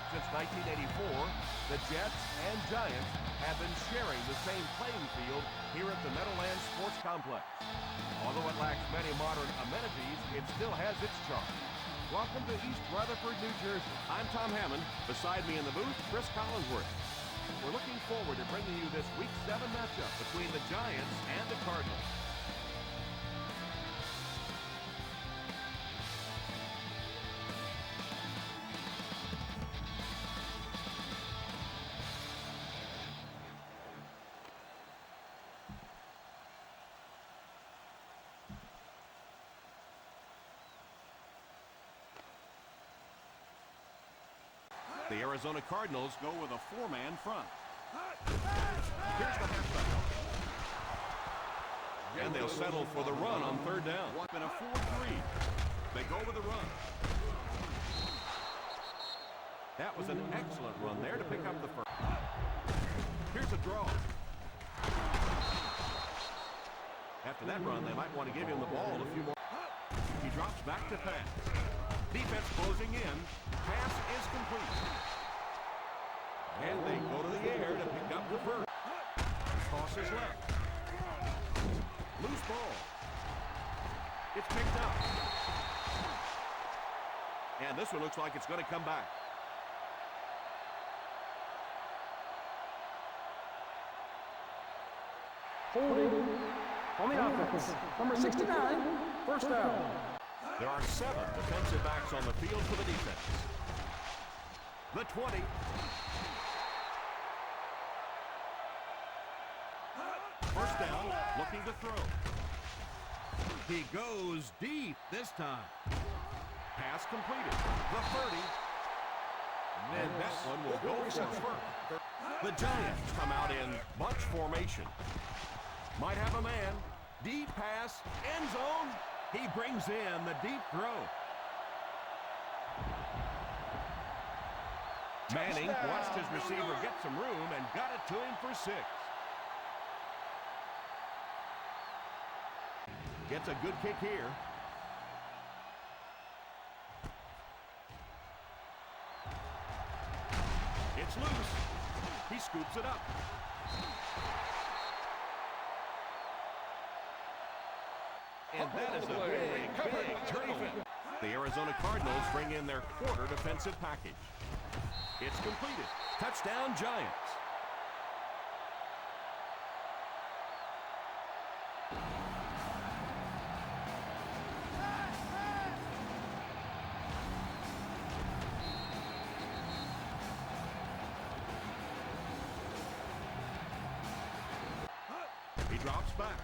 Since 1984, the Jets and Giants have been sharing the same playing field here at the Meadowlands Sports Complex. Although it lacks many modern amenities, it still has its charm. Welcome to East Rutherford, New Jersey. I'm Tom Hammond. Beside me in the booth, Chris Collinsworth. We're looking forward to bringing you this Week 7 matchup between the Giants and the Cardinals. The Arizona Cardinals go with a four-man front. Here's the halfback. And they'll settle for the run on third down. In a 4-3. They go with the run. That was an excellent run there to pick up the first. Here's a draw. After that run, they might want to give him the ball a few more. He drops back to pass. Defense closing in. Pass is complete. And they go to the air to pick up the first. Toss is left. Loose ball. It's picked up. And this one looks like it's going to come back. Holding on the offense. Number 69, first down. There are 7 defensive backs on the field for the defense. The 20. First down, looking to throw. He goes deep this time. Pass completed. The 30. And that one will go for first. The Giants come out in bunch formation. Might have a man. Deep pass, end zone. He brings in the deep throw. Manning watched his receiver get some room and got it to him for 6. Gets a good kick here. It's loose. He scoops it up. And that is a big turnover. The Arizona Cardinals bring in their quarter defensive package. It's completed. Touchdown, Giants. He drops back.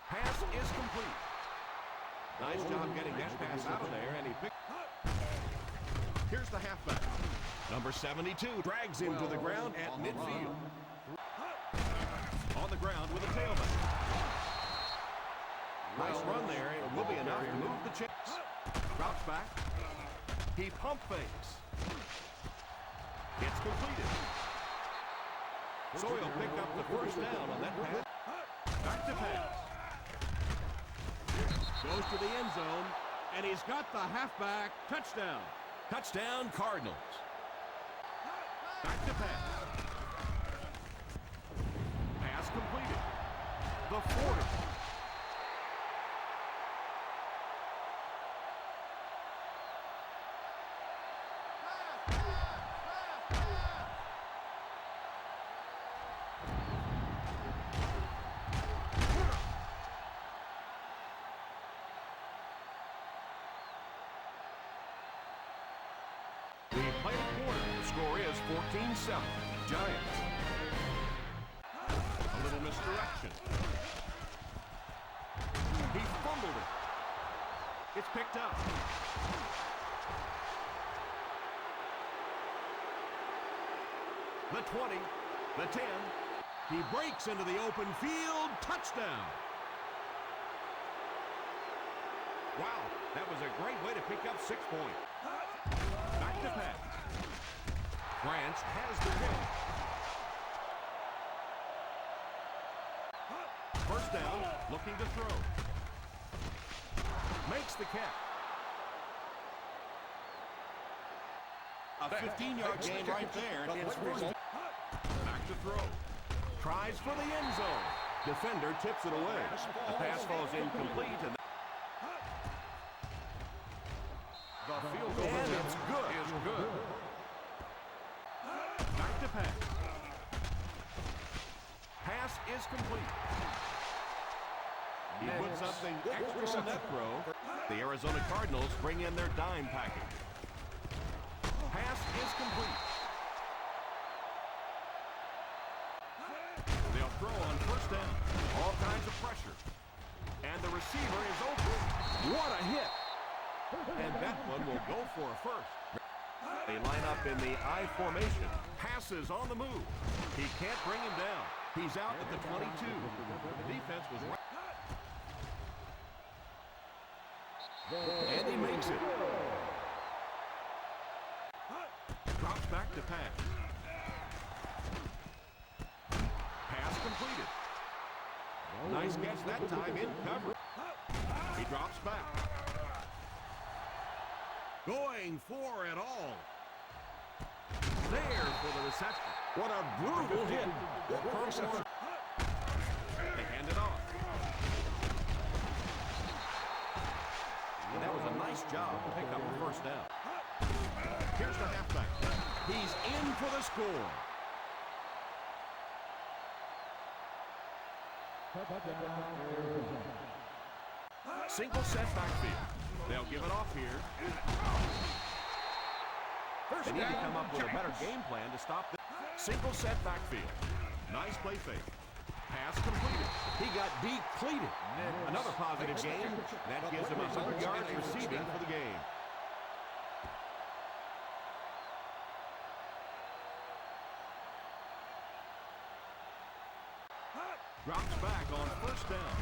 Pass is complete. Nice job getting that pass out of there, and he picked. Here's the halfback. Number 72 drags him to the ground at midfield. On the ground with a tailback. Nice run there. It will be enough to move the chips. Drops back. He pump fakes. It's completed. So he'll pick up the first down on that pass. Back to pass. Goes to the end zone, and he's got the halfback. Touchdown. Touchdown, Cardinals. Back to pass. Pass completed. The 40. Play a quarter. The score is 14-7. Giants. A little misdirection. He fumbled it. It's picked up. The 20. The 10. He breaks into the open field. Touchdown. Wow, that was a great way to pick up 6 points. Back to pass. France has the win. First down, looking to throw. Makes the catch. A 15-yard gain right there. It's first. Back to throw. Tries for the end zone. Defender tips it away. The pass falls incomplete. And the field goal and it's good. Is good. Back to pass. Pass is complete. He puts something extra on that throw. The Arizona Cardinals bring in their dime package. Pass is complete. They'll throw on first down. All kinds of pressure. And the receiver is open. What a hit. And that one will go for a first. They line up in the I formation. Passes on the move. He can't bring him down. He's out at the 22. The defense was right. And he makes it. Drops back to pass. Pass completed. Nice catch that time in cover. He drops back. Going for it all. There for the reception. What a brutal hit. They hand it off. And that was a nice job to pick up the first down. Here's the halfback. He's in for the score. Single set backfield. They'll give it off here. They need to come up with a better game plan to stop the single set backfield. Nice play fake. Pass completed. He got depleted. Another positive game. That gives him 100 yards receiving for the game. Drops back on first down.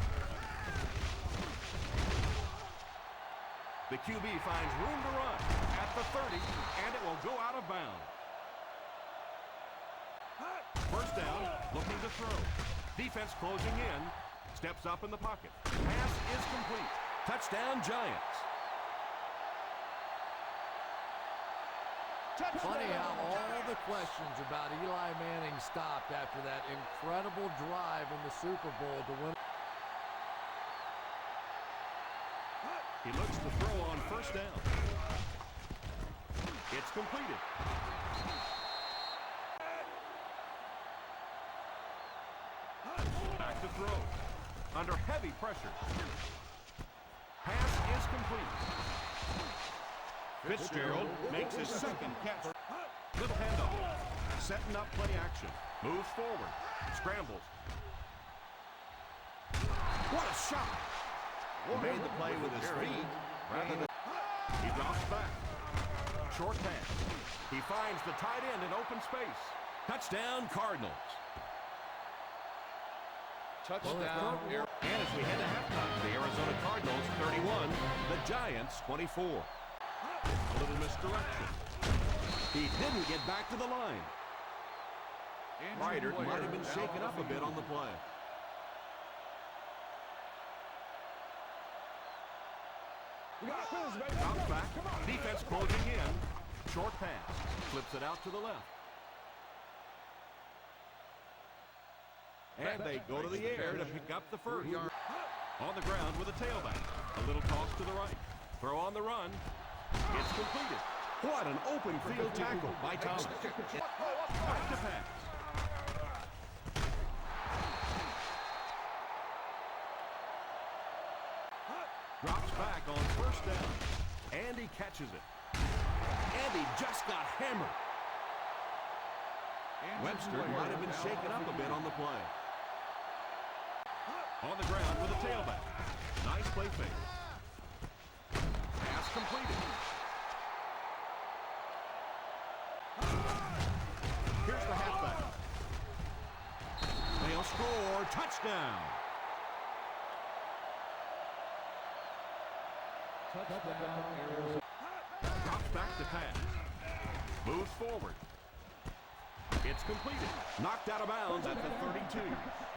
The QB finds room to run at the 30, and it will go out of bounds. First down, looking to throw. Defense closing in. Steps up in the pocket. Pass is complete. Touchdown, Giants. Funny how all the questions about Eli Manning stopped after that incredible drive in the Super Bowl to win. He looks to throw on first down. It's completed. Back to throw. Under heavy pressure. Pass is complete. Fitzgerald makes his second catch. Little handoff. Setting up play action. Moves forward. Scrambles. What a shot! He made the play with his feet rather than... He drops back. Short pass. He finds the tight end in open space. Touchdown, Cardinals. Touchdown. And as we head to halftime, the Arizona Cardinals 31, the Giants 24. A little misdirection. He didn't get back to the line. Wright might have been shaken up a bit on the play. Drops back. Defense closing in. Short pass. Flips it out to the left. And they go to the air to pick up the first. On the ground with a tailback. A little toss to the right. Throw on the run. It's completed. What an open field tackle by Tynes. Back to pass. Drops back on first down. And he catches it. And he just got hammered. Webster might have been shaken up a bit on the play. On the ground with a tailback. Nice play fake. Pass completed. Here's the halfback. They'll score. Touchdown. Drops back to pass. Moves forward. It's completed. Knocked out of bounds at the 32.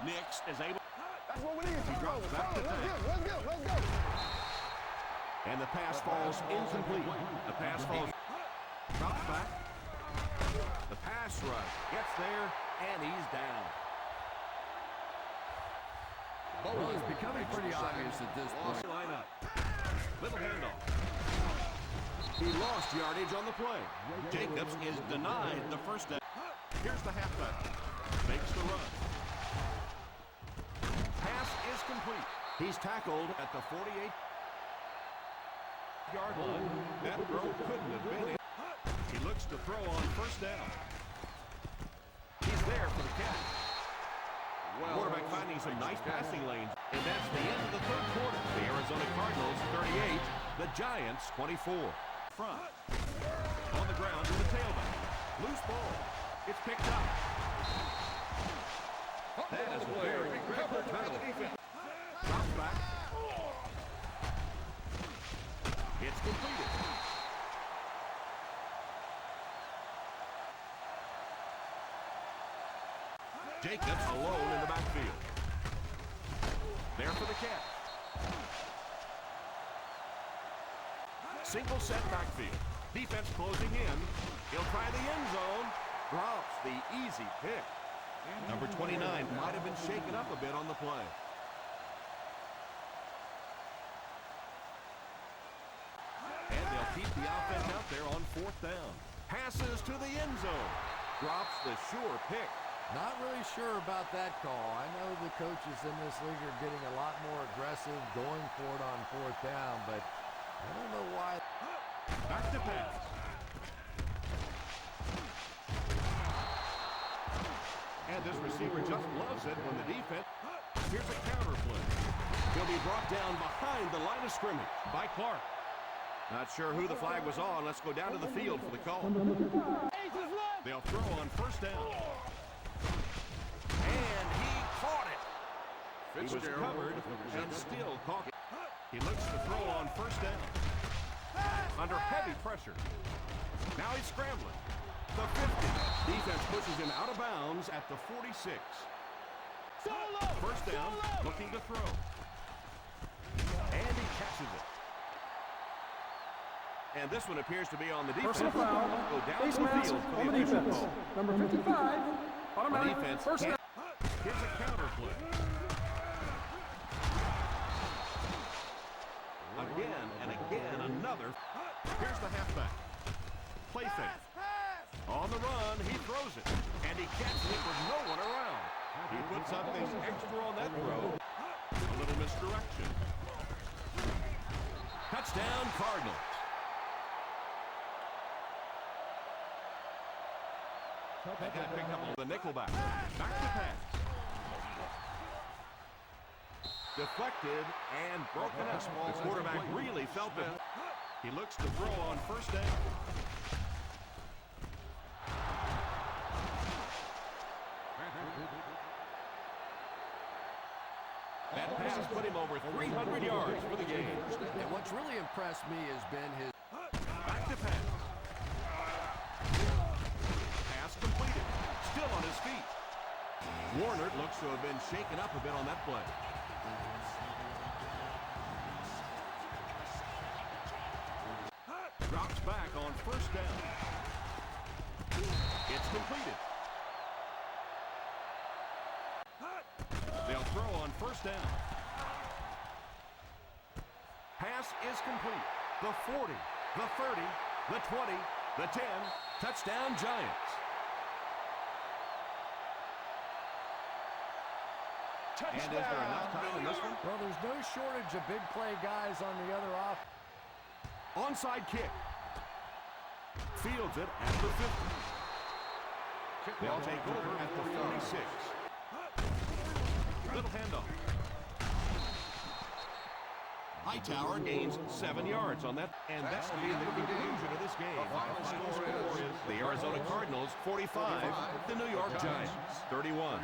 Nix is able. That's what we need. He drops back to pass. Let's go. And the pass falls incomplete. The pass falls. Drops back. The pass rush gets there, and he's down. Well, it's becoming pretty obvious at this point. Line up. Little handoff. He lost yardage on the play. Jacobs is denied the first down. Here's the halfback. Makes the run. Pass is complete. He's tackled at the 48-yard line. That throw couldn't have been it. He looks to throw on first down. He's there for the catch. Quarterback finding some nice passing lanes. And that's the end of the third quarter. The Arizona Cardinals 38, the Giants 24. Front. On the ground to the tailback. Loose ball. It's picked up. That is a very aggressive penalty. Drops back. It's completed. Jacobs alone in the backfield. There for the catch. Single set backfield. Defense closing in. He'll try the end zone. Drops the easy pick. Number 29 might have been shaken up a bit on the play. And they'll keep the offense out there on fourth down. Passes to the end zone. Drops the sure pick. Not really sure about that call. I know the coaches in this league are getting a lot more aggressive, going for it on fourth down, but I don't know why. Back to pass. And this receiver just loves it when the defense. Here's a counter play. He'll be brought down behind the line of scrimmage by Clark. Not sure who the flag was on. Let's go down to the field for the call. They'll throw on first down. And he caught it. He was covered and still caught it. He looks to throw on first down. Under heavy pressure. Now he's scrambling. The 50. Defense pushes him out of bounds at the 46. First down, looking to throw. And he catches it. And this one appears to be on the defense. Personal foul. Go down Face the mask field for on the the official defense. call. Number 55. The Automatic. defense First down. Here's a counter play. Again and again, another. Here's the halfback. Play fake. On the run, he throws it. And he catches it with no one around. He puts something extra on that throw. A little misdirection. Touchdown, Cardinals. They got picked up on the nickelback. Back to pass. Deflected and broken up. The quarterback really felt it. He looks to throw on first down. That pass put him over 300 yards for the game. And what's really impressed me has been his... Back to pass. Pass completed. Still on his feet. Warner looks to have been shaken up a bit on that play. Drops back on first down. It's completed. They'll throw on first down. Pass is complete. The 40, the 30, the 20, the 10. Touchdown, Giants. And is there enough time in this one? Well, there's no shortage of big play guys on the other off. Onside kick. Fields it at the 50. They'll take over at the 46. Little handoff. Hightower gains 7 yards on that, and that will be the conclusion of this game. Final score is the Arizona Cardinals 45, the New York Giants 31.